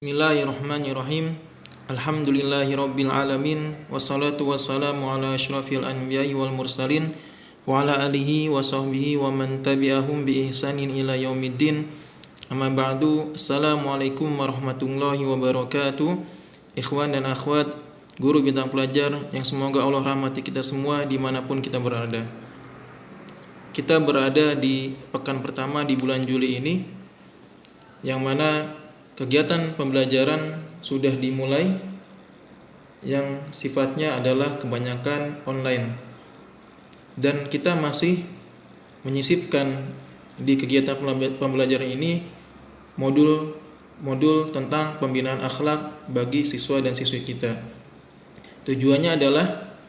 Bismillahirrahmanirrahim. Alhamdulillahirabbil alamin wassalatu wassalamu ala asyrafil anbiya'i wal mursalin wa ala alihi wa sahbihi wa man tabi'ahum bi ihsanin ila yaumiddin. Amma ba'du. Assalamualaikum warahmatullahi wabarakatuh. Ikhwan dan akhwat, guru bintang pelajar yang semoga Allah rahmati kita semua dimanapun kita berada. Kita berada di pekan pertama di bulan Juli ini, yang mana kegiatan pembelajaran sudah dimulai, yang sifatnya adalah kebanyakan online, dan kita masih menyisipkan di kegiatan pembelajaran ini modul tentang pembinaan akhlak bagi siswa dan siswi kita. Tujuannya adalah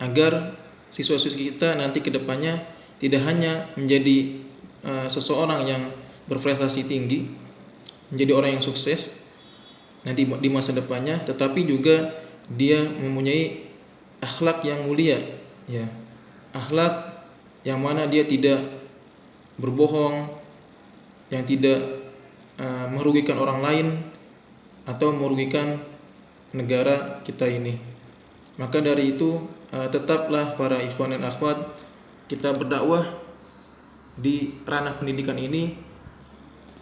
agar siswa-siswi kita nanti ke depannya tidak hanya menjadi seseorang yang berprestasi tinggi, menjadi orang yang sukses nanti di masa depannya, tetapi juga dia mempunyai akhlak yang mulia, ya, akhlak yang mana dia tidak berbohong, yang tidak merugikan orang lain atau merugikan negara kita ini. Maka dari itu tetaplah para ikhwan dan akhwat kita berdakwah di ranah pendidikan ini,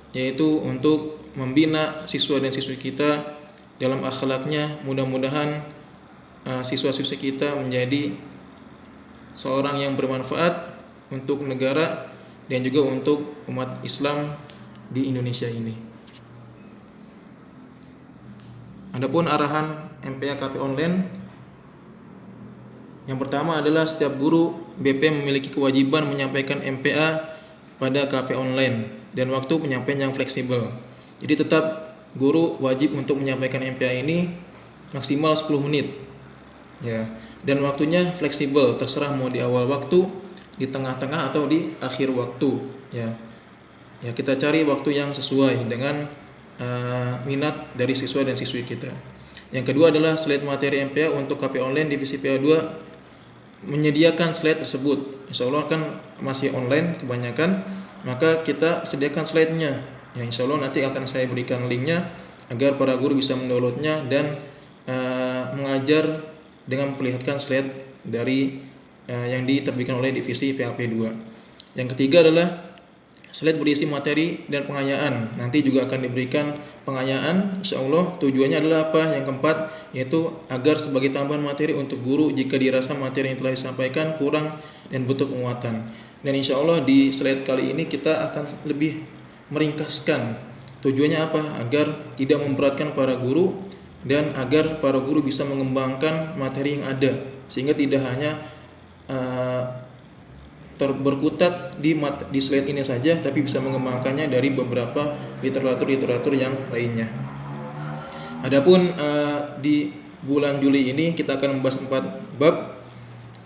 yaitu untuk membina siswa dan siswi kita dalam akhlaknya. Mudah-mudahan siswa-siswi kita menjadi seorang yang bermanfaat untuk negara dan juga untuk umat Islam di Indonesia ini. Adapun arahan MPA Cafe Online, yang pertama adalah setiap guru BP memiliki kewajiban menyampaikan MPA pada KP online dan waktu penyampaian yang fleksibel. Jadi tetap guru wajib untuk menyampaikan MPA ini maksimal 10 menit. Ya, dan waktunya fleksibel, terserah mau di awal waktu, di tengah-tengah atau di akhir waktu, ya. Ya, kita cari waktu yang sesuai dengan minat dari siswa dan siswi kita. Yang kedua adalah slide materi MPA untuk KP online divisi PA2 menyediakan slide tersebut. Insya Allah kan masih online kebanyakan, maka kita sediakan slide-nya. Ya, insya Allah nanti akan saya berikan linknya agar para guru bisa mendownloadnya dan mengajar dengan memperlihatkan slide dari yang diterbitkan oleh divisi PAP2. Yang ketiga adalah slide berisi materi dan pengayaan. Nanti juga akan diberikan pengayaan, insya Allah. Tujuannya adalah apa? Yang keempat, yaitu agar sebagai tambahan materi untuk guru jika dirasa materi yang telah disampaikan kurang dan butuh penguatan. Dan insya Allah di slide kali ini kita akan lebih meringkaskan. Tujuannya apa? Agar tidak memberatkan para guru dan agar para guru bisa mengembangkan materi yang ada, sehingga tidak hanya berkutat di slide ini saja, tapi bisa mengembangkannya dari beberapa literatur yang lainnya. Adapun di bulan Juli ini kita akan membahas 4 bab.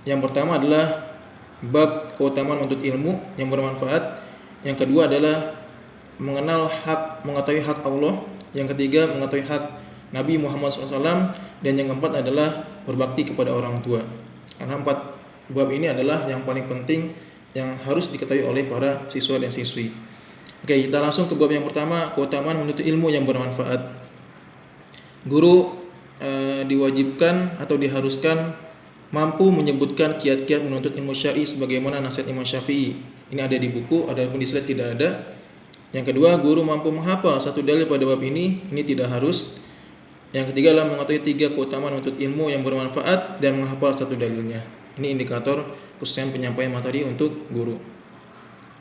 Yang pertama adalah bab keutamaan menuntut ilmu yang bermanfaat. Yang kedua adalah mengetahui hak Allah. Yang ketiga mengetahui hak Nabi Muhammad SAW. Dan yang keempat adalah berbakti kepada orang tua. Karena 4 bab ini adalah yang paling penting yang harus diketahui oleh para siswa dan siswi. Oke, kita langsung ke bab yang pertama, keutamaan menuntut ilmu yang bermanfaat. Guru diwajibkan atau diharuskan mampu menyebutkan kiat-kiat menuntut ilmu syar'i sebagaimana nasihat Imam Syafi'i. Ini ada di buku, adapun di slide tidak ada. Yang kedua, guru mampu menghafal satu dalil pada bab ini tidak harus. Yang ketiga adalah mengetahui 3 keutamaan menuntut ilmu yang bermanfaat dan menghafal satu dalilnya. Ini indikator khususnya penyampaian materi untuk guru.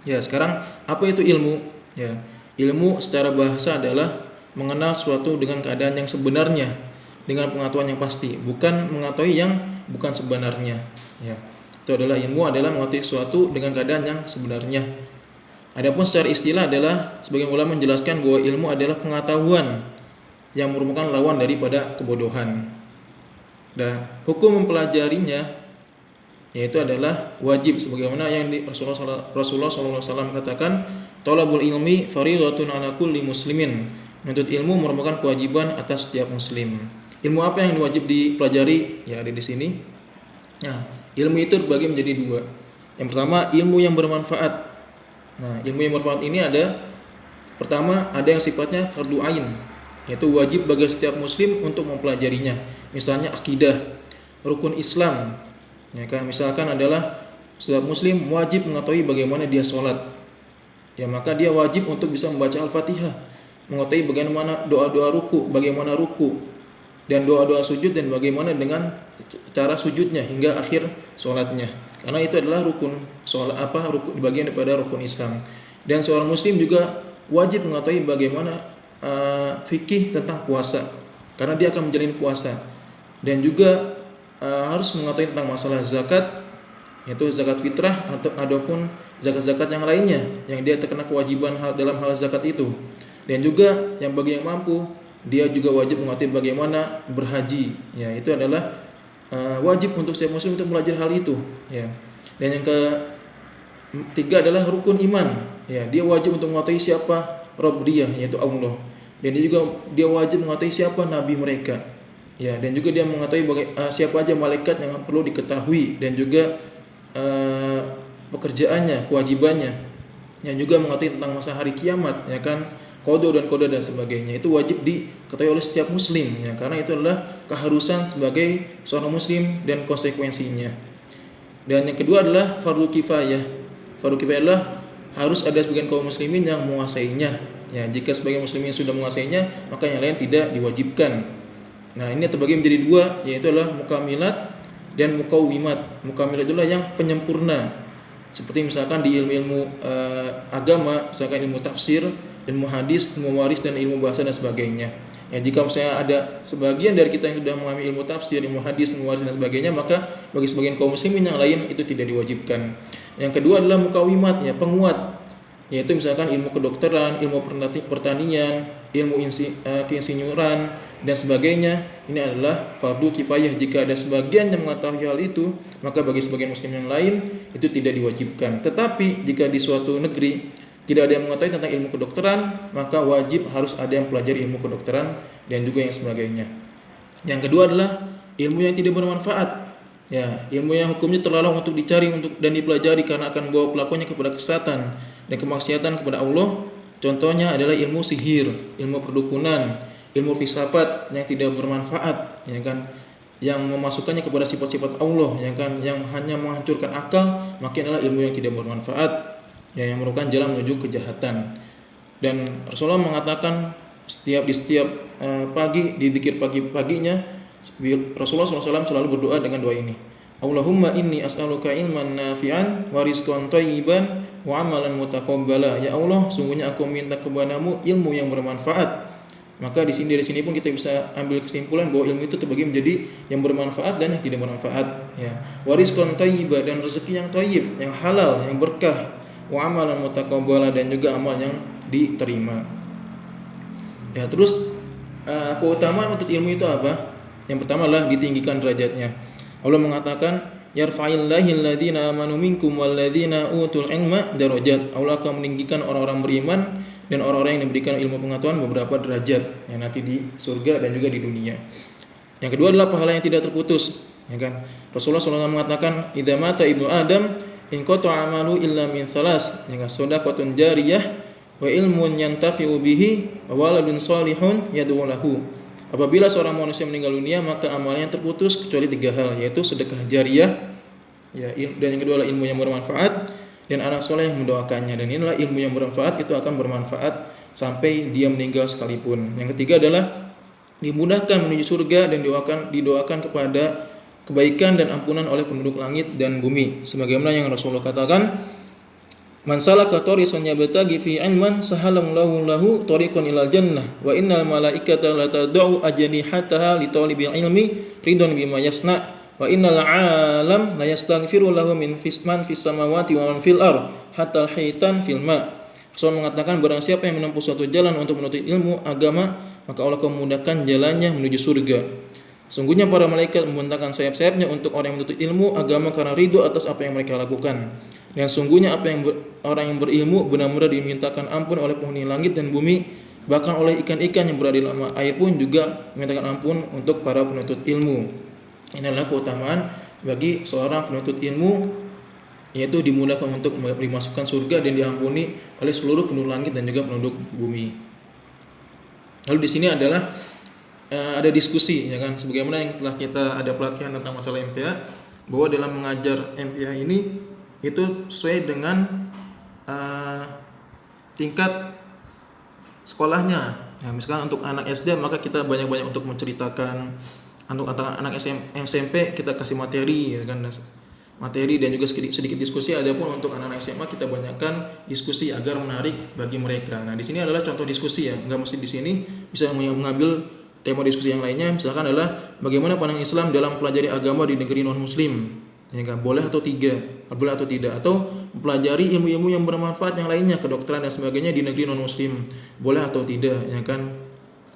Ya, sekarang apa itu ilmu? Ya, ilmu secara bahasa adalah mengenal suatu dengan keadaan yang sebenarnya, dengan pengetahuan yang pasti, bukan mengetahui yang bukan sebenarnya. Ya, itu adalah ilmu, adalah mengetahui suatu dengan keadaan yang sebenarnya. Adapun secara istilah adalah sebagian ulama menjelaskan bahwa ilmu adalah pengetahuan yang merupakan lawan daripada kebodohan. Dan hukum mempelajarinya yaitu adalah wajib, sebagaimana yang Rasulullah SAW katakan, thalabul ilmi fardhatun ala kulli muslimin. Menuntut ilmu merupakan kewajiban atas setiap muslim. Ilmu apa yang wajib dipelajari? Ya, ada di sini. Nah, ilmu itu terbagi menjadi 2. Yang pertama, ilmu yang bermanfaat. Nah, ilmu yang bermanfaat ini ada, pertama ada yang sifatnya fardu ain. yaitu wajib bagi setiap muslim untuk mempelajarinya. Misalnya akidah, rukun Islam, ya kan, misalkan adalah setiap muslim wajib mengetahui bagaimana dia sholat, ya maka dia wajib untuk bisa membaca Al-Fatihah, mengetahui bagaimana doa-doa ruku, bagaimana ruku dan doa-doa sujud, dan bagaimana dengan cara sujudnya hingga akhir sholatnya, karena itu adalah rukun sholat, rukun, bagian daripada rukun Islam. Dan seorang muslim juga wajib mengetahui bagaimana fikih tentang puasa, karena dia akan menjalani puasa, dan juga harus mengetahui tentang masalah zakat, yaitu zakat fitrah ataupun zakat-zakat yang lainnya yang dia terkena kewajiban dalam hal zakat itu. Dan juga yang bagi yang mampu, dia juga wajib mengetahui bagaimana berhaji, ya itu adalah wajib untuk setiap muslim untuk belajar hal itu, ya. Dan yang ketiga adalah rukun iman, ya dia wajib untuk mengetahui siapa Rabb dia, yaitu Allah, dan dia wajib mengetahui siapa nabi mereka, ya, dan juga dia mengetahui siapa aja malaikat yang perlu diketahui, dan juga pekerjaannya, kewajibannya, yang juga mengetahui tentang masa hari kiamat, ya kan, qada dan sebagainya. Itu wajib diketahui oleh setiap muslim, ya, karena itu adalah keharusan sebagai seorang muslim dan konsekuensinya. Dan yang kedua adalah fardu kifayah. Fardu kifayah adalah harus ada sebagian kaum muslimin yang menguasainya, ya. Jika sebagian muslimin sudah menguasainya, maka yang lain tidak diwajibkan. Nah, ini terbagi menjadi dua, yaitu adalah mukamilat dan mukawwimat. Mukamilat adalah yang penyempurna, seperti misalkan di ilmu-ilmu agama, misalkan ilmu tafsir, ilmu hadis, ilmu waris, dan ilmu bahasa dan sebagainya. Ya, jika misalnya ada sebagian dari kita yang sudah memahami ilmu tafsir, ilmu hadis, ilmu waris dan sebagainya, maka bagi sebagian kaum muslimin yang lain itu tidak diwajibkan. Yang kedua adalah mukawwimat, ya penguat, yaitu misalkan ilmu kedokteran, ilmu pertanian, ilmu keinsinyuran dan sebagainya. Ini adalah fardu kifayah. Jika ada sebagian yang mengetahui hal itu, maka bagi sebagian muslim yang lain itu tidak diwajibkan. Tetapi jika di suatu negeri tidak ada yang mengetahui tentang ilmu kedokteran, maka wajib harus ada yang pelajari ilmu kedokteran dan juga yang sebagainya. Yang kedua adalah ilmu yang tidak bermanfaat, ya, ilmu yang hukumnya terlarang untuk dicari dan dipelajari karena akan membawa pelakunya kepada kesesatan dan kemaksiatan kepada Allah. Contohnya adalah ilmu sihir, ilmu perdukunan, ilmu filsafat yang tidak bermanfaat, ya kan, yang memasukkannya kepada sifat-sifat Allah, ya kan, yang hanya menghancurkan akal, maka adalah ilmu yang tidak bermanfaat, ya, yang merupakan jalan menuju kejahatan. Dan Rasulullah mengatakan di setiap pagi, di zikir paginya, Rasulullah SAW selalu berdoa dengan doa ini. Allahumma inni as'aluka ilman nafi'an wa rizqan thayyiban wa amalan mutaqabbala. Ya Allah, sungguhnya aku minta kepadamu ilmu yang bermanfaat. Maka dari sini pun kita bisa ambil kesimpulan bahwa ilmu itu terbagi menjadi yang bermanfaat dan yang tidak bermanfaat, ya. Wa rizqan thayyiban, dan rezeki yang thayyib, yang halal, yang berkah. Wa amalan mutaqabbala, dan juga amal yang diterima. Ya, terus keutamaan untuk ilmu itu apa? Yang pertama adalah ditinggikan derajatnya. Allah mengatakan, yarfa'illahil ladzina amanu minkum wal ladzina utul ilma darajat. Allah akan meninggikan orang-orang beriman dan orang-orang yang diberikan ilmu pengetahuan beberapa derajat, yang nanti di surga dan juga di dunia. Yang kedua adalah pahala yang tidak terputus, ya kan. Rasulullah SAW mengatakan, idza mata ibnu adam in qata'a amalu illa min thalas, ya kan, shadaqatun jariyah wa ilmun yantafi'u bihi wa waladun shalihun yad'u lahu. Apabila seorang manusia meninggal dunia, maka amalnya terputus kecuali 3 hal, yaitu sedekah jariyah, ya, dan yang kedua adalah ilmu yang bermanfaat dan anak soleh yang mendoakannya. Dan inilah ilmu yang bermanfaat, itu akan bermanfaat sampai dia meninggal sekalipun. Yang ketiga adalah dimudahkan menuju surga dan didoakan kepada kebaikan dan ampunan oleh penduduk langit dan bumi, sebagaimana yang Rasulullah katakan, man salaka tariqan yabtaghi fi ilman sahalallahu lahu tariqan ilal jannah wa innal malaikata la tad'u ajnihataha li talibil ilmi ridwan bima yasna wa innal alam la yastaghfiru lahu min fisman fis samawati wa man fil ard hatta al-hitan fil ma. Rasul mengatakan, barang siapa yang menempuh suatu jalan untuk menuntut ilmu agama, maka Allah akan memudahkan jalannya menuju surga. Sungguhnya para malaikat membentangkan sayap-sayapnya untuk orang yang menuntut ilmu agama karena ridho atas apa yang mereka lakukan. Dan sungguhnya orang yang berilmu benar-benar dimintakan ampun oleh penghuni langit dan bumi, bahkan oleh ikan-ikan yang berada di dalam air pun juga memintakan ampun untuk para penuntut ilmu. Ini adalah keutamaan bagi seorang penuntut ilmu, yaitu dimudahkan untuk dimasukkan surga dan diampuni oleh seluruh penduduk langit dan juga penduduk bumi. Lalu di sini adalah ada diskusi ya kan, sebagaimana yang telah kita ada pelatihan tentang masalah MPA, bahwa dalam mengajar MPA ini itu sesuai dengan tingkat sekolahnya. Ya, misalkan untuk anak SD maka kita banyak-banyak untuk menceritakan, untuk anak SMP kita kasih materi ya kan, materi dan juga sedikit diskusi. Adapun untuk anak-anak SMA kita banyakkan diskusi agar menarik bagi mereka. Nah, di sini adalah contoh diskusi ya, nggak mesti di sini, bisa mengambil tema diskusi yang lainnya. Misalkan adalah bagaimana pandangan Islam dalam pelajari agama di negeri non muslim, ya kan, boleh atau tidak, atau mempelajari ilmu-ilmu yang bermanfaat yang lainnya, kedokteran dan sebagainya di negeri non muslim, boleh atau tidak, ya kan.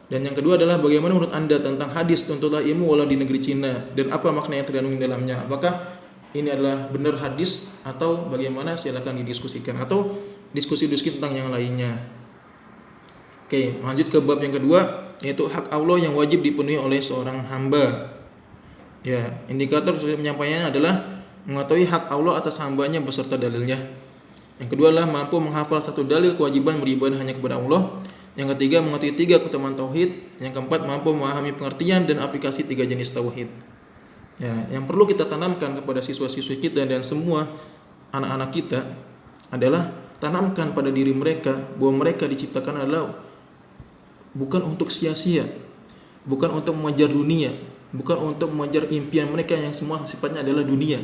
Dan yang kedua adalah bagaimana menurut Anda tentang hadis tuntutlah ilmu walau di negeri Cina, dan apa makna yang terkandung di dalamnya, apakah ini adalah benar hadis atau bagaimana, silakan didiskusikan, atau diskusi-diskusi tentang yang lainnya. Oke, lanjut ke bab yang kedua, yaitu hak Allah yang wajib dipenuhi oleh seorang hamba. Ya, indikator penyampaiannya adalah mengetahui hak Allah atas hambanya beserta dalilnya. Yang kedua adalah mampu menghafal satu dalil kewajiban beribadah hanya kepada Allah. Yang ketiga, mengetahui 3 keutamaan tauhid. Yang keempat, mampu memahami pengertian dan aplikasi 3 jenis tauhid. Ya, yang perlu kita tanamkan kepada siswa-siswi kita dan semua anak-anak kita adalah tanamkan pada diri mereka bahwa mereka diciptakan adalah bukan untuk sia-sia, bukan untuk mengejar dunia, bukan untuk mengejar impian mereka yang semua sifatnya adalah dunia.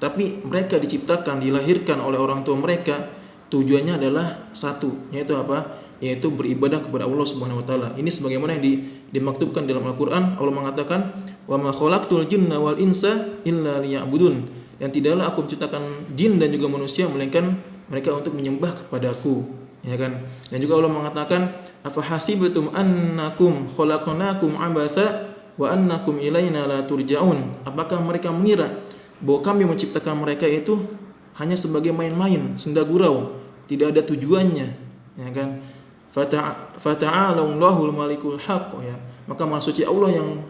Tapi mereka diciptakan, dilahirkan oleh orang tua mereka, tujuannya adalah satu, yaitu apa? Yaitu beribadah kepada Allah Subhanahu wa taala. Ini sebagaimana yang dimaktubkan dalam Al-Qur'an. Allah mengatakan, "Wa ma khalaqtul jinna wal insa illa liya'budun." Dan tidaklah aku menciptakan jin dan juga manusia melainkan mereka untuk menyembah kepadaku, ya kan? Dan juga Allah mengatakan, "Afa hasibtum annakum khalaqnakum abatsa wa annakum ilaina la turja'un." Apakah mereka mengira bahwa kami menciptakan mereka itu hanya sebagai main-main, senda gurau, tidak ada tujuannya, ya kan? Fata'alallahul malikul haq, ya. Maka Maha Suci Allah yang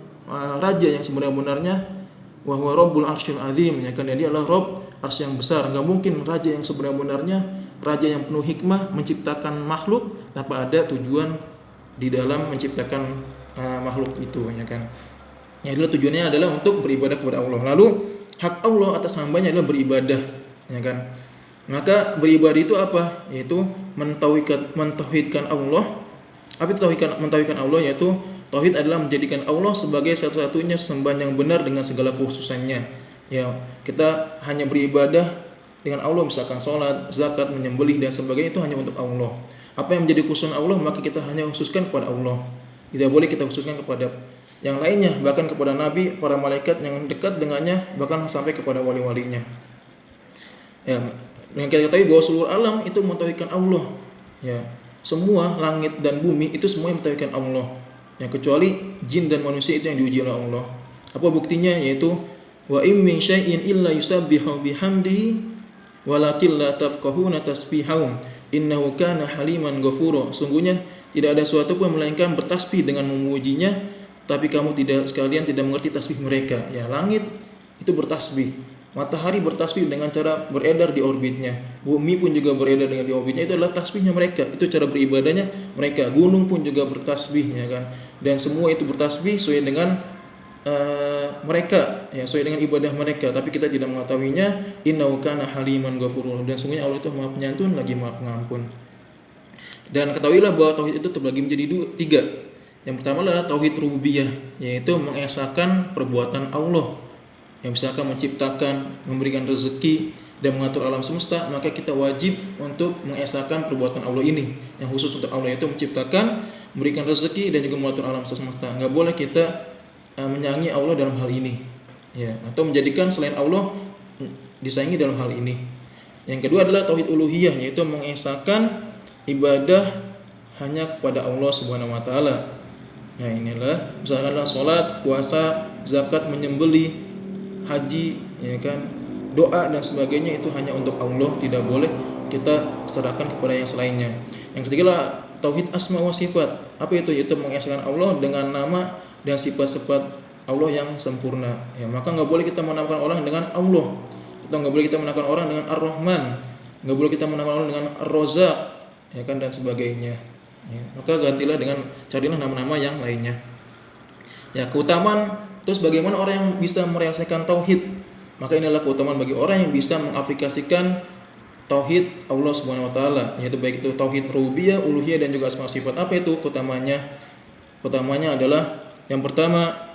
raja yang sebenar-benarnya, wa huwa rabbul arsyil azim, ya kan, dia adalah Rabb arsy yang besar. Enggak mungkin raja yang sebenar-benarnya, raja yang penuh hikmah menciptakan makhluk tanpa ada tujuan di dalam menciptakan makhluk itu, ya kan. Ya, adalah tujuannya adalah untuk beribadah kepada Allah. Lalu hak Allah atas hambanya adalah beribadah, ya kan. Maka beribadah itu apa? Yaitu mentauhidkan Allah. Apa itu mentauhidkan Allah? Yaitu tauhid adalah menjadikan Allah sebagai satu-satunya sembahan yang benar dengan segala kekhususannya. Ya, kita hanya beribadah dengan Allah, misalkan sholat, zakat, menyembelih dan sebagainya, itu hanya untuk Allah. Apa yang menjadi khususan Allah maka kita hanya khususkan kepada Allah. Tidak boleh kita khususkan kepada yang lainnya, bahkan kepada nabi, para malaikat yang dekat dengannya, bahkan sampai kepada wali-walinya. Ya, yang kita ketahui bahwa seluruh alam itu mentauhidkan Allah. Ya, semua langit dan bumi itu semua yang mentauhidkan Allah. Ya, kecuali jin dan manusia itu yang diuji oleh Allah. Apa buktinya? Yaitu wa in min syai'in illa yusabbihu bihamdihi walakin la tafqahuna tasbihahum innahu kana haliman ghafura. Sungguhnya tidak ada suatu pun melainkan bertasbih dengan memujinya, tapi kamu sekalian tidak mengerti tasbih mereka. Ya, langit itu bertasbih. Matahari bertasbih dengan cara beredar di orbitnya. Bumi pun juga beredar dengan di orbitnya. Itu adalah tasbihnya mereka. Itu cara beribadahnya mereka. Gunung pun juga bertasbih, ya kan. Dan semua itu bertasbih sesuai dengan mereka, ya, sesuai dengan ibadah mereka. Tapi kita tidak mengetahuinya. Innahu kana haliman ghafurun. Dan sungguhnya Allah itu Maha Penyantun lagi Maha Pengampun. Dan ketahuilah bahwa tauhid itu terbagi menjadi 3. Yang pertama adalah tauhid rububiyah, yaitu mengesahkan perbuatan Allah. Yang misalkan menciptakan, memberikan rezeki dan mengatur alam semesta, maka kita wajib untuk mengesahkan perbuatan Allah ini. Yang khusus untuk Allah itu menciptakan, memberikan rezeki dan juga mengatur alam semesta. Enggak boleh kita menyayangi Allah dalam hal ini, ya, atau menjadikan selain Allah disayangi dalam hal ini. Yang kedua adalah tauhid uluhiyah, yaitu mengesahkan ibadah hanya kepada Allah Subhanahu wa taala. Nah, inilah misalkanlah salat, puasa, zakat, menyembelih, haji, ya kan, doa dan sebagainya itu hanya untuk Allah, tidak boleh kita serahkan kepada yang selainnya. Yang ketiga adalah tauhid asma wa sifat. Apa itu? Yaitu mengesahkan Allah dengan nama dan sifat-sifat Allah yang sempurna. Ya, maka enggak boleh kita menamakan orang dengan Allah. Atau enggak boleh kita menamakan orang dengan Ar-Rahman. Enggak boleh kita menamakan orang dengan Ar-Razzaq, ya kan, dan sebagainya. Ya, maka gantilah dengan carilah nama-nama yang lainnya. Ya, keutamaan terus bagaimana orang yang bisa merealisasikan tauhid? Maka inilah keutamaan bagi orang yang bisa mengaplikasikan tauhid Allah Subhanahu wa taala, yaitu baik itu tauhid rububiyah, uluhiyah dan juga asma sifat. Apa itu keutamanya? Keutamanya adalah yang pertama,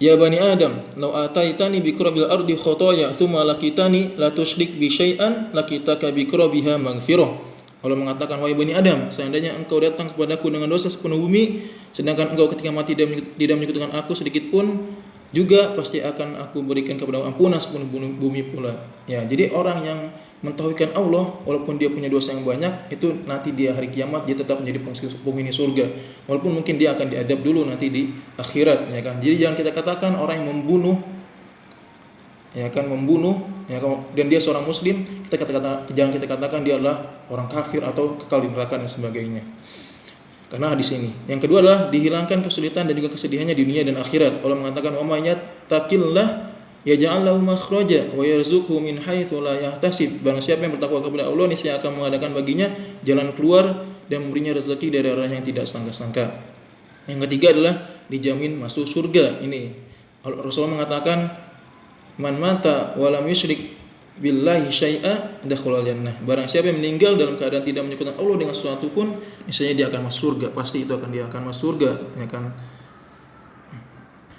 ya bani Adam, law ataitani bi qurabil ardi khotoya tsumma lakitani la tusyrik bi syai'an lakitaka bi qurabiha maghfirah. Allah mengatakan, wahai bani Adam, seandainya engkau datang kepadaku dengan dosa sepenuh bumi, sedangkan engkau ketika mati tidak menyekutukan aku sedikit pun, juga pasti akan aku berikan kepada ampunan sepenuh bumi pula. Ya, jadi orang yang mentauhidkan Allah, walaupun dia punya dosa yang banyak, itu nanti dia hari kiamat dia tetap menjadi penghuni surga. Walaupun mungkin dia akan diadab dulu nanti di akhirat, ya kan. Jadi jangan kita katakan orang yang membunuh, ya kan, ya kan, dan dia seorang muslim, jangan kita katakan dia adalah orang kafir atau kekal di neraka dan sebagainya. Karena hadis ini. Yang kedua adalah dihilangkan kesulitan dan juga kesedihannya di dunia dan akhirat. Allah mengatakan, wa may yattaqillah yaj'al lahu makhraja wa yarzuqhu min haitsu la yahtasib. Barang siapa yang bertakwa kepada Allah, niscaya akan mengadakan baginya jalan keluar dan memberinya rezeki dari arah yang tidak sangka-sangka. Yang ketiga adalah dijamin masuk surga. Ini Rasulullah mengatakan, man mata wa lam yusyrik billahi syai'a dakhala jannah. Barang siapa yang meninggal dalam keadaan tidak menyekutukan Allah dengan sesuatu pun, niscaya dia akan masuk surga. Pasti itu dia akan masuk surga, ya kan.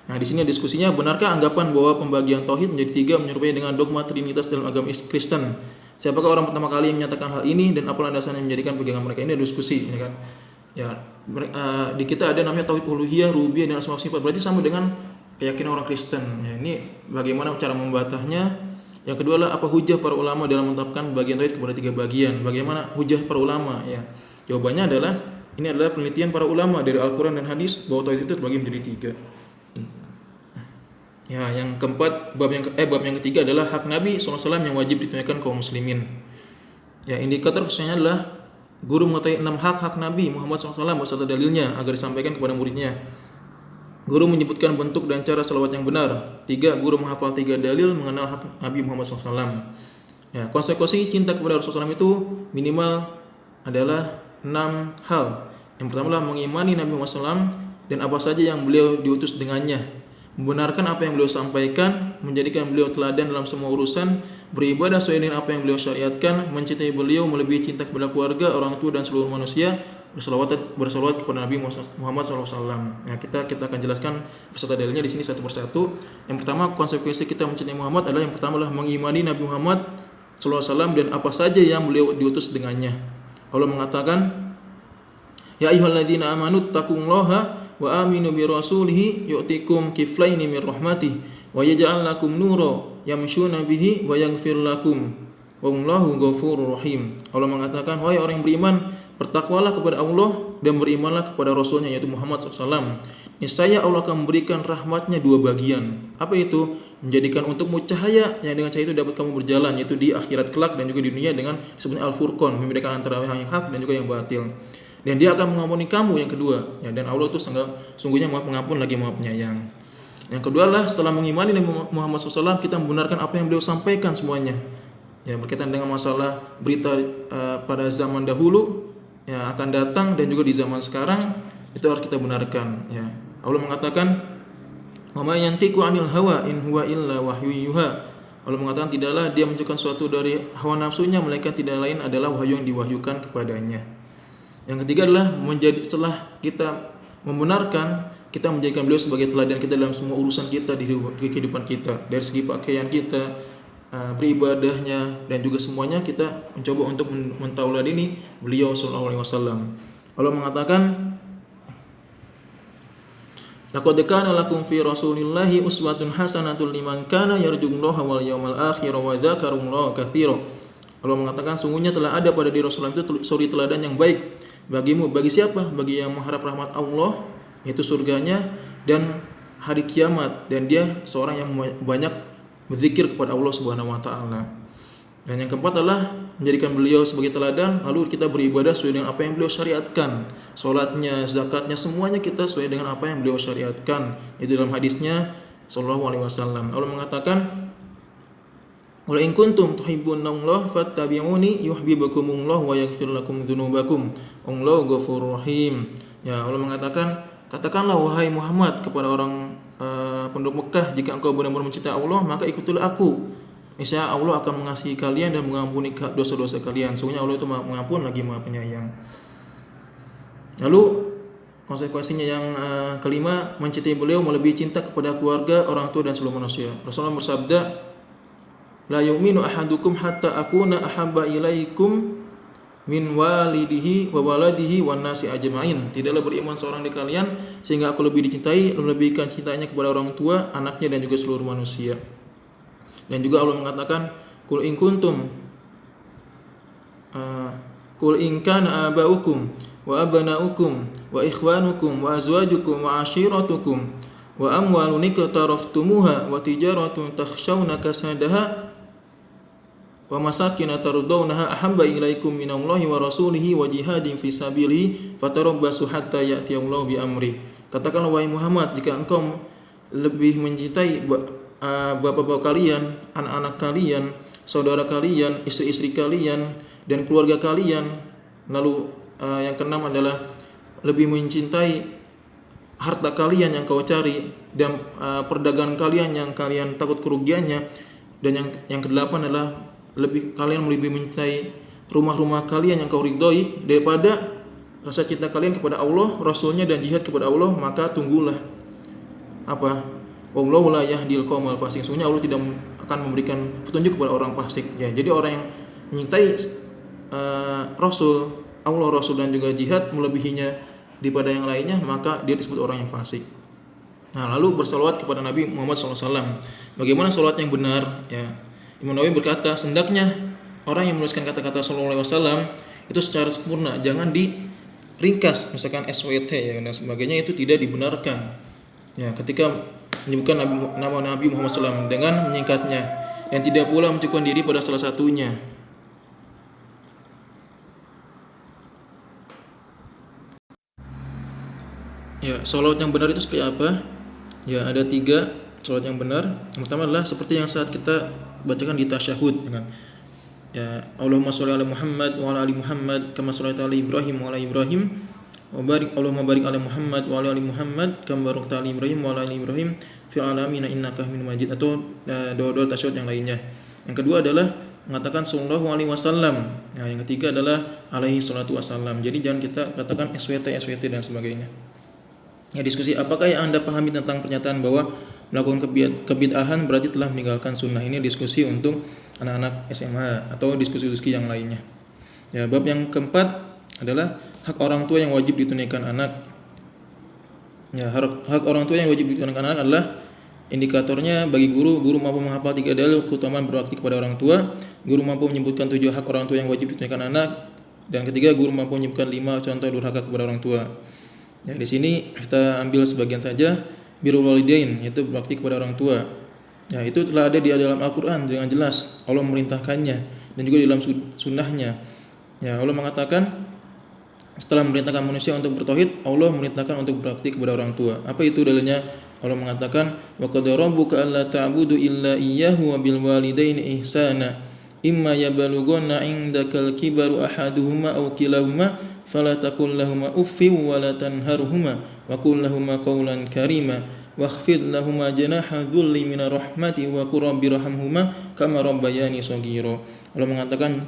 Nah, di sini diskusinya, benarkah anggapan bahwa pembagian tauhid menjadi 3 menyerupai dengan dogma trinitas dalam agama Kristen? Siapakah orang pertama kali yang menyatakan hal ini dan apa landasannya menjadikan pegangan mereka? Ini diskusi, ya kan. Ya, di kita ada namanya tauhid uluhiyah, rububiyah dan asma sifat. Berarti sama dengan keyakinan orang Kristen. Ya, ini bagaimana cara membatahnya? Yang kedua adalah apa hujah para ulama dalam menetapkan bagian tauhid kepada 3 bagian? Bagaimana hujah para ulama? Ya, jawabannya adalah ini adalah penelitian para ulama dari Al-Quran dan hadis bahwa tauhid itu terbagi menjadi 3. Ya, yang keempat, bab yang ketiga adalah hak Nabi SAW yang wajib ditunaikan kaum muslimin. Ya, indikator khususnya adalah guru mengetahui 6 hak Nabi Muhammad SAW beserta dalilnya agar disampaikan kepada muridnya. Guru menyebutkan bentuk dan cara selawat yang benar. 3. Guru menghafal 3 dalil mengenal hak Nabi Muhammad SAW. Ya, konsekuensi cinta kepada Rasulullah SAW itu minimal adalah 6 hal. Yang pertama adalah mengimani Nabi Muhammad SAW dan apa saja yang beliau diutus dengannya. Membenarkan apa yang beliau sampaikan, menjadikan beliau teladan dalam semua urusan, beribadah sesuai dengan apa yang beliau syariatkan, mencintai beliau melebihi cinta kepada keluarga, orang tua dan seluruh manusia, bersalawat kepada Nabi Muhammad SAW. Ya, kita akan jelaskan beserta dalilnya di sini satu persatu. Yang pertama, konsekuensi kita mencintai Muhammad adalah yang pertama adalah mengimani Nabi Muhammad SAW dan apa saja yang beliau diutus dengannya. Allah mengatakan, ya ayyuhalladzina amanu taqullaha wa aminu bi rasulihi yu'tikum kiflaini min rahmatih wa yaj'al lakum nura yamshuna bihi wa yaghfir lakum wallahu ghafurur rahim. Allah mengatakan, wahai orang yang beriman, bertakwalah kepada Allah dan berimanlah kepada Rasulnya yaitu Muhammad SAW. Niscaya Allah akan memberikan rahmatnya 2 bagian. Apa itu? Menjadikan untukmu cahaya yang dengan cahaya itu dapat kamu berjalan, yaitu di akhirat kelak dan juga di dunia dengan disebutnya Al-Furqan, membedakan antara yang hak dan juga yang batil. Dan dia akan mengampuni kamu yang kedua. Ya, dan Allah itu sungguhnya Maha Pengampun lagi Maha Penyayang. Yang kedua adalah setelah mengimani Nabi Muhammad SAW, kita membenarkan apa yang beliau sampaikan semuanya. Ya, berkaitan dengan masalah berita pada zaman dahulu, ya, akan datang dan juga di zaman sekarang, itu harus kita benarkan. Ya, Allah mengatakan, wa may yantiqu 'anil hawa in huwa illa wahyu yuha. Allah mengatakan tidaklah dia menunjukkan suatu dari hawa nafsunya, melainkan tidak lain adalah wahyu yang diwahyukan kepadanya. Yang ketiga adalah setelah kita membenarkan, kita menjadikan beliau sebagai teladan kita dalam semua urusan kita di kehidupan kita, dari segi pakaian kita, beribadahnya dan juga semuanya kita mencoba untuk mentauladini beliau sallallahu alaihi wasallam. Allah mengatakan, laqad kana lakum fi rasulillahi uswatun hasanatun liman kana yarjullaha wal yawmal akhir wa dzakarallaha katsira. Allah mengatakan, sungguhnya telah ada pada diri Rasulullah itu suri teladan yang baik bagimu. Bagi siapa? Bagi yang mengharap rahmat Allah, yaitu surganya dan hari kiamat, dan dia seorang yang banyak berzikir kepada Allah Subhanahu wa taala. Dan yang keempat adalah menjadikan beliau sebagai teladan, lalu kita beribadah sesuai dengan apa yang beliau syariatkan. Salatnya, zakatnya, semuanya kita sesuai dengan apa yang beliau syariatkan. Itu dalam hadisnya sallallahu alaihi wasallam. Allah mengatakan, Qul in kuntum tuhibbunallaha fattabi'uni yuhibbukumullah wa yaghfir lakum dzunubakum. Wallahu ghafurur rahim. Ya, Allah mengatakan, katakanlah wahai Muhammad kepada orang penduduk Mekah, jika engkau benar-benar mencintai Allah, maka ikutilah aku. Niscaya Allah akan mengasihi kalian dan mengampuni dosa-dosa kalian. Sungguhnya Allah itu Maha Pengampun lagi Maha Penyayang. Lalu konsekuensinya yang kelima, mencintai beliau melebihi cinta kepada keluarga, orang tua dan seluruh manusia. Rasulullah bersabda, la yu'minu ahadukum hatta akuna ahabba ilaikum min walidihi wa waladihi wan nasi ajma'in. Tidaklah beriman seorang di kalian sehingga aku lebih dicintai, melebihkan cintanya kepada orang tua, anaknya dan juga seluruh manusia. Dan juga Allah mengatakan, qul in kuntum qul in kana aba'ukum wa abna'ukum wa ikhwanukum wa azwajukum wa ashiratukum wa amwalun iqtaraftumuha wa tijaratun takhshawna kasadaha wa masakin tardawnaha ahabba ilaikum minallahi wa rasulihi wa jihadin fi sabilihi fatarabbasu hatta ya'tiyallahu bi amri. Katakanlah wahai Muhammad, jika engkau lebih mencintai bapak-bapak kalian, anak-anak kalian, saudara kalian, istri-istri kalian dan keluarga kalian, lalu yang keenam adalah lebih mencintai harta kalian yang kau cari dan perdagangan kalian yang kalian takut kerugiannya, dan yang kedelapan adalah kalian lebih mencintai rumah-rumah kalian yang kau ridhoi daripada rasa cinta kalian kepada Allah, Rasulnya dan jihad kepada Allah, maka tunggulah apa? Wallahu la yahdil qaumal fasiqin. Sesungguhnya Allah tidak akan memberikan petunjuk kepada orang fasik. Ya, jadi orang yang menyintai Rasul, Allah, Rasul dan juga jihad melebihinya daripada yang lainnya, maka dia disebut orang yang fasik. Nah, lalu bersalawat kepada Nabi Muhammad SAW. Bagaimana salawat yang benar? Ya, Imam Nawawi berkata, hendaknya orang yang menuliskan kata-kata sallallahu alaihi wasallam itu secara sempurna, jangan diringkas, misalkan SWT ya dan sebagainya, itu tidak dibenarkan. Ya, ketika menyebutkan nama Nabi Muhammad SAW dengan menyingkatnya dan tidak pula mencukupkan diri pada salah satunya. Ya, salawat yang benar itu seperti apa? Ya, ada 3 salawat yang benar. Yang pertama adalah seperti yang saat kita bacakan di tasyahud, kan? Ya, Allahumma sholli ala Muhammad wa ala ali Muhammad kama shallaita ala Ibrahim wa ala Ibrahim wa barik Allahumma barik ala Muhammad wa ala ali Muhammad kama barakta ala Ibrahim wa ala ali Ibrahim fil alamin innaka Hamidum Majid, atau doa-doa tasyahud yang lainnya. Yang kedua adalah mengatakan sallallahu alaihi wasallam. Nah, yang ketiga adalah alaihi salatu wasallam. Jadi jangan kita katakan SWT dan sebagainya. Ya, diskusi apakah yang Anda pahami tentang pernyataan bahwa melakukan kebid'ahan berarti telah meninggalkan sunnah? Ini diskusi untuk anak-anak SMA atau diskusi-diskusi yang lainnya. Ya, bab yang keempat adalah hak orang tua yang wajib ditunaikan anak. Ya, hak orang tua yang wajib ditunaikan anak adalah indikatornya bagi guru mampu menghafal 3 dalil keutamaan berbakti kepada orang tua, guru mampu menyebutkan 7 hak orang tua yang wajib ditunaikan anak, dan ketiga guru mampu menyebutkan 5 contoh durhaka kepada orang tua. Ya, di sini kita ambil sebagian saja. Birrul walidain, yaitu berbakti kepada orang tua. Ya, itu telah ada di dalam Al-Qur'an dengan jelas. Allah memerintahkannya dan juga di dalam sunnahnya. Ya, Allah mengatakan setelah memerintahkan manusia untuk bertauhid, Allah memerintahkan untuk berbakti kepada orang tua. Apa itu dalilnya? Allah mengatakan, wa qadara rabbuka alla ta'budu illa iyyahu wa bil walidaini ihsana. Imma yablughanna 'indakal kibaru ahaduhuma aw kilahuma fala taqul lahumu uffin wa la tanharhuma wa qul lahumu qawlan karima wakhfid lahumu janaha dhulli minar rahmati wa qur rabbirhamhuma kama rabbayani shaghira. Allah mengatakan,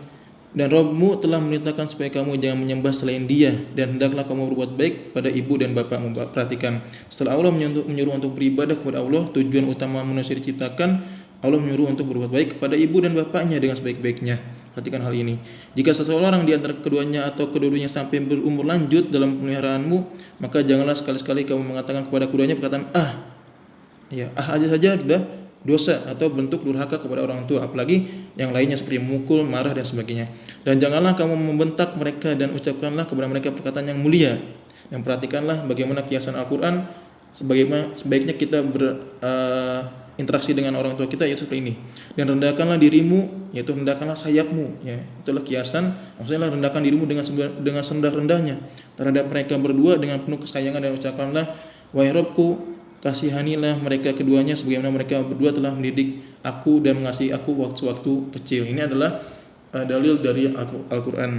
dan Rabbmu telah memerintahkan supaya kamu jangan menyembah selain Dia, dan hendaklah kamu berbuat baik pada ibu dan bapakmu. Perhatikan, setelah Allah menyuruh untuk beribadah kepada Allah, tujuan utama manusia diciptakan, Allah menyuruh untuk berbuat baik kepada ibu dan bapaknya dengan sebaik-baiknya. Perhatikan hal ini. Jika seseorang di antara keduanya atau kedua-duanya sampai berumur lanjut dalam pemeliharaanmu, maka janganlah sekali-sekali kamu mengatakan kepada keduanya perkataan aja saja sudah dosa atau bentuk durhaka kepada orang tua, apalagi yang lainnya seperti memukul, marah dan sebagainya. Dan janganlah kamu membentak mereka dan ucapkanlah kepada mereka perkataan yang mulia. Dan perhatikanlah bagaimana kiasan Al-Qur'an, sebaiknya kita interaksi dengan orang tua kita, yaitu seperti ini. Dan rendahkanlah dirimu, yaitu rendahkanlah sayapmu, ya. Itulah kiasan, maksudnya rendahkan dirimu dengan serendah-rendahnya terhadap mereka berdua dengan penuh kesayangan, dan ucapkanlah, wahai Rabbku, kasihanilah mereka keduanya sebagaimana mereka berdua telah mendidik aku dan mengasihi aku waktu-waktu kecil. Ini adalah dalil dari Al-Quran.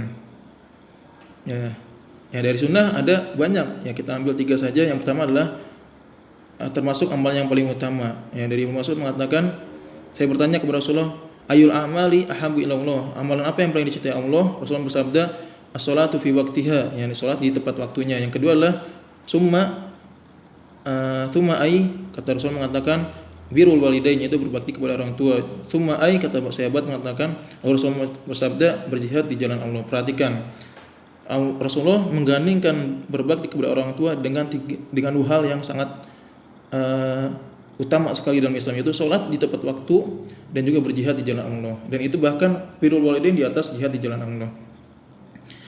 Ya, ya dari sunnah ada banyak. Ya kita ambil 3 saja. Yang pertama adalah termasuk amal yang paling utama. Ya dari Ibnu Mas'ud mengatakan, saya bertanya kepada Rasulullah, ayul amali ahabu ilallah, amalan apa yang paling dicintai Allah? Rasulullah bersabda, as-salatu fi waqtiha, yakni salat di tepat waktunya. Yang kedua adalah summa ai, kata Rasul mengatakan birrul walidain, yaitu berbakti kepada orang tua. Summa ai, kata sahabat mengatakan, Rasul bersabda berjihad di jalan Allah. Perhatikan, Rasulullah menggandingkan berbakti kepada orang tua dengan 2 hal yang sangat utama sekali dalam Islam, yaitu sholat di tepat waktu dan juga berjihad di jalan Allah. Dan itu bahkan birrul walidain di atas jihad di jalan Allah.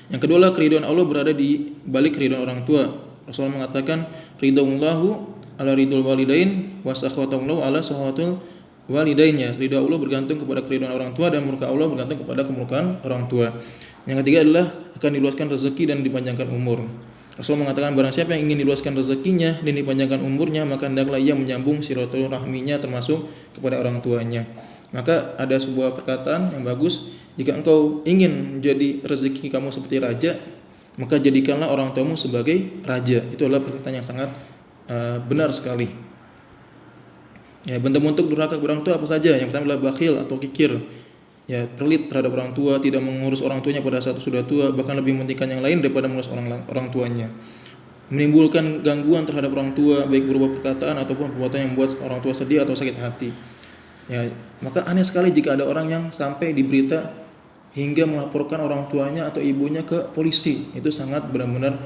Yang kedua adalah keridhaan Allah berada di balik keridhaan orang tua. Rasulullah mengatakan, ridha'ullahu ala ridhul walidain wa sakhatullahu ala sakhatul walidainnya. Ridha Allah bergantung kepada keridhaan orang tua dan murka Allah bergantung kepada kemurkaan orang tua. Yang ketiga adalah akan diluaskan rezeki dan dipanjangkan umur. Rasul mengatakan, barang siapa yang ingin diluaskan rezekinya dan dipanjangkan umurnya, maka hendaklah ia menyambung silaturahminya termasuk kepada orang tuanya. Maka ada sebuah perkataan yang bagus, jika engkau ingin menjadi rezeki kamu seperti raja, maka jadikanlah orang tuamu sebagai raja. Itu adalah perkataan yang sangat benar sekali. Ya, bentuk-bentuk durhaka kepada orang tua apa saja? Yang pertama adalah bakhil atau kikir. Ya, pelit terhadap orang tua, tidak mengurus orang tuanya pada saat sudah tua, bahkan lebih mementingkan yang lain daripada mengurus orang tuanya. Menimbulkan gangguan terhadap orang tua, baik berupa perkataan ataupun perbuatan yang membuat orang tua sedih atau sakit hati. Ya, maka aneh sekali jika ada orang yang sampai di berita hingga melaporkan orang tuanya atau ibunya ke polisi. Itu sangat benar-benar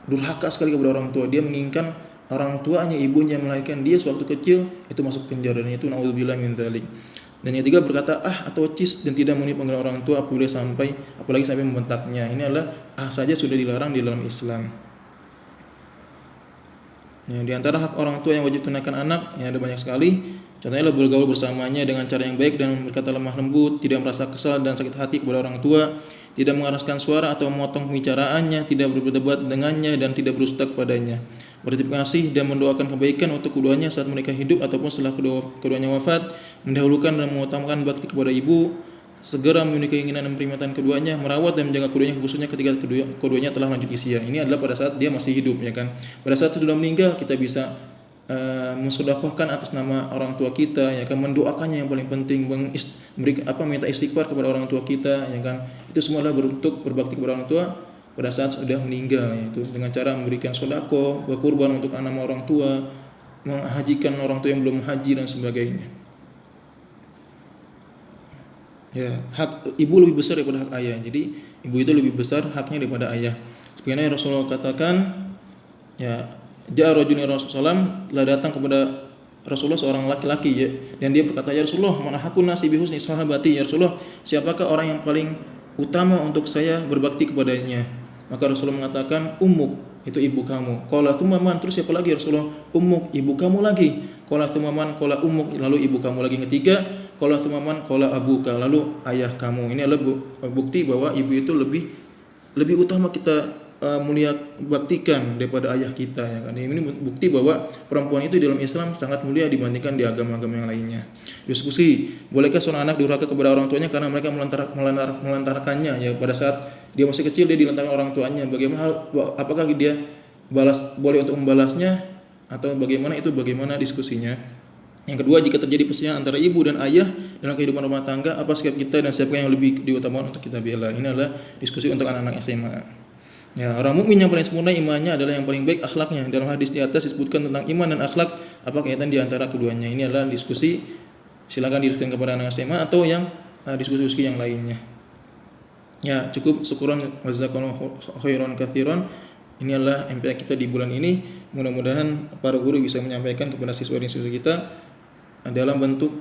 durhaka sekali kepada orang tua. Dia menginginkan orang tuanya, ibunya melahirkan dia sewaktu kecil itu masuk penjara, dan itu naudzubillah min dzalik. Dan yang ketiga berkata atau cis dan tidak memenuhi panggilan orang tua apalagi sampai membentaknya. Ini adalah saja sudah dilarang di dalam Islam. Ya, di antara hak orang tua yang wajib tunaikan anak, ya ada banyak sekali. Contohnya adalah bergaul bersamanya dengan cara yang baik dan berkata lemah lembut, tidak merasa kesal dan sakit hati kepada orang tua, tidak mengeraskan suara atau memotong pembicaraannya, tidak berdebat dengannya dan tidak berdusta kepadanya. Berterima kasih dan mendoakan kebaikan untuk keduanya saat mereka hidup ataupun setelah keduanya wafat, mendahulukan dan mengutamakan bakti kepada ibu, segera memenuhi keinginan dan permintaan keduanya, merawat dan menjaga keduanya khususnya ketika keduanya telah lanjut usia. Ini adalah pada saat dia masih hidup, ya kan. Pada saat sudah meninggal kita bisa mensedekahkan atas nama orang tua kita, ya kan, mendoakannya yang paling penting, minta istighfar kepada orang tua kita, ya kan. Itu semua adalah bentuk berbakti kepada orang tua pada saat sudah meninggal, yaitu dengan cara memberikan sedekah, berkurban untuk nama orang tua, menghajikan orang tua yang belum haji dan sebagainya. Ya, hak ibu lebih besar daripada hak ayah. Jadi ibu itu lebih besar haknya daripada ayah. Sebagaimana Rasulullah katakan, ya, ja'a rajulun Rasulullah, telah datang kepada Rasulullah seorang laki-laki, ya, dan dia berkata, ya Rasulullah, man hakun nasi bi husni sahabati, ya Rasulullah, siapakah orang yang paling utama untuk saya berbakti kepadanya? Maka Rasulullah mengatakan, ummuk, itu ibu kamu. Qala tsumma man, terus siapa lagi Rasulullah? Ummuk, ibu kamu lagi. Qala tsumma man, qala ummuk, lalu ibu kamu lagi. Yang ketiga, qala tsumma man, qala abuka, lalu ayah kamu. Ini adalah bukti bahwa ibu itu lebih utama kita mulia baktikan daripada ayah kita, ya kan. Ini bukti bahwa perempuan itu di dalam Islam sangat mulia dibandingkan di agama-agama yang lainnya. Diskusi, bolehkah seorang anak durhaka kepada orang tuanya karena mereka melantarkannya, ya, pada saat dia masih kecil dia dilantarkan orang tuanya. Bagaimana, apakah dia boleh untuk membalasnya atau bagaimana diskusinya. Yang kedua, jika terjadi perselisihan antara ibu dan ayah dalam kehidupan rumah tangga, apa sikap kita dan siapa yang lebih diutamakan untuk kita bela? Ini adalah diskusi untuk anak-anak SMA. Ya, orang mukmin yang paling sempurna imannya adalah yang paling baik akhlaknya. Dalam hadis di atas disebutkan tentang iman dan akhlak, apa kaitan di antara keduanya? Ini adalah diskusi, silakan diskusikan kepada anak SMA atau yang diskusi yang lainnya. Ya, cukup, syukuran wajazakallahu khairan katsiran. Ini adalah MPA kita di bulan ini. Mudah-mudahan para guru bisa menyampaikan kepada siswa dan siswi kita dalam bentuk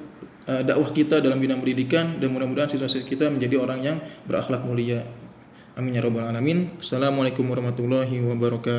dakwah kita dalam bidang pendidikan, dan mudah-mudahan siswa-siswi kita menjadi orang yang berakhlak mulia. Amin ya rabbal alamin. Assalamualaikum warahmatullahi wabarakatuh.